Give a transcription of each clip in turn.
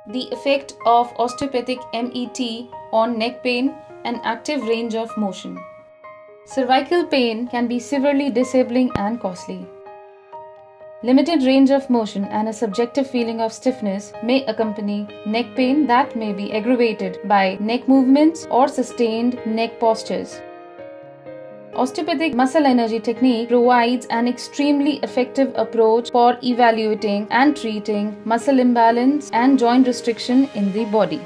The effect of osteopathic MET on neck pain and active range of motion. Cervical pain can be severely disabling and costly. Limited range of motion and a subjective feeling of stiffness may accompany neck pain that may be aggravated by neck movements or sustained neck postures. Osteopathic muscle energy technique provides an extremely effective approach for evaluating and treating muscle imbalance and joint restriction in the body.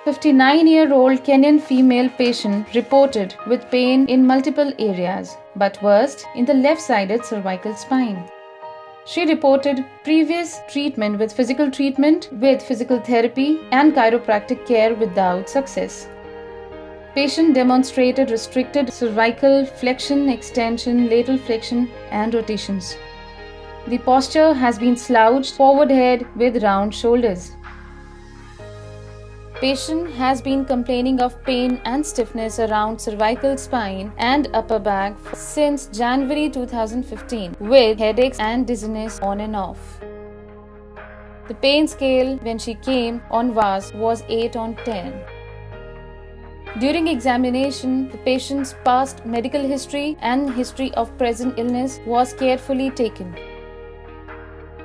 59-year-old Kenyan female patient reported with pain in multiple areas, but worst in the left-sided cervical spine. She reported previous treatment with physical therapy and chiropractic care without success. Patient demonstrated restricted cervical flexion, extension, lateral flexion, and rotations. The posture has been slouched forward head with round shoulders. Patient has been complaining of pain and stiffness around cervical spine and upper back since January 2015, with headaches and dizziness on and off. The pain scale when she came on VAS was 8 on 10. During examination, the patient's past medical history and history of present illness was carefully taken.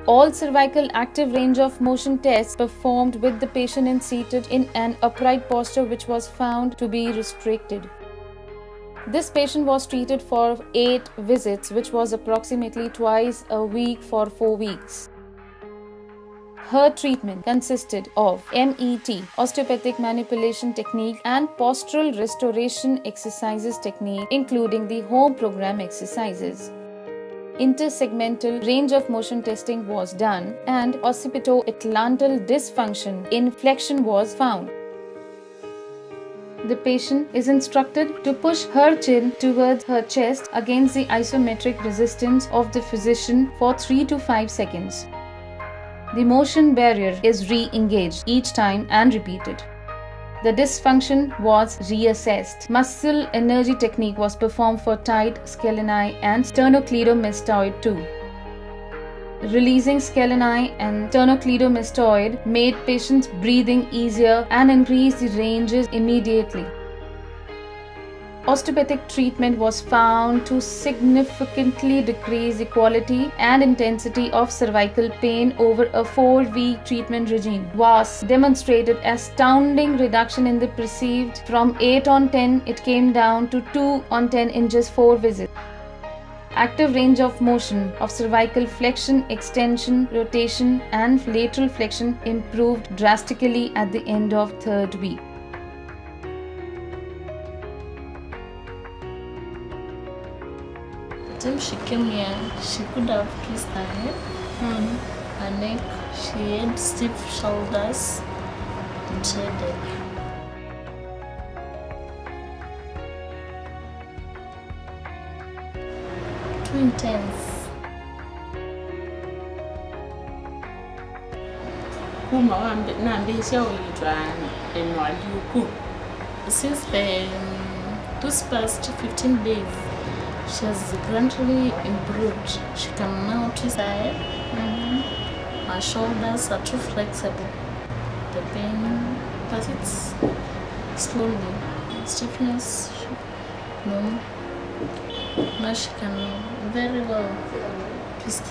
All cervical active range of motion tests performed with the patient seated in an upright posture which was found to be restricted. This patient was treated for 8 visits, which was approximately twice a week for 4 weeks. Her treatment consisted of MET, osteopathic manipulation technique, and postural restoration exercises technique, including the home program exercises. Intersegmental range of motion testing was done, and occipito-atlantal dysfunction in flexion was found. The patient is instructed to push her chin towards her chest against the isometric resistance of the physician for 3 to 5 seconds. The motion barrier is re-engaged each time and repeated. The dysfunction was reassessed. Muscle energy technique was performed for tight scalenii and sternocleidomastoid too. Releasing scalenii and sternocleidomastoid made patients' breathing easier and increased the ranges immediately. Osteopathic treatment was found to significantly decrease the quality and intensity of cervical pain over a 4-week treatment regime. VAS demonstrated astounding reduction in the perceived. From 8 on 10, it came down to 2 on 10 in just 4 visits. Active range of motion of cervical flexion, extension, rotation, and lateral flexion improved drastically at the end of 3rd week. The time she came here, she could have twisted her head, her neck. She had stiff shoulders and headache. Too intense. Since those past 15 days, she has greatly improved. She can now twist her head. Her shoulders are too flexible. The pain, but it's slowly. Stiffness, no. Now she can very well twist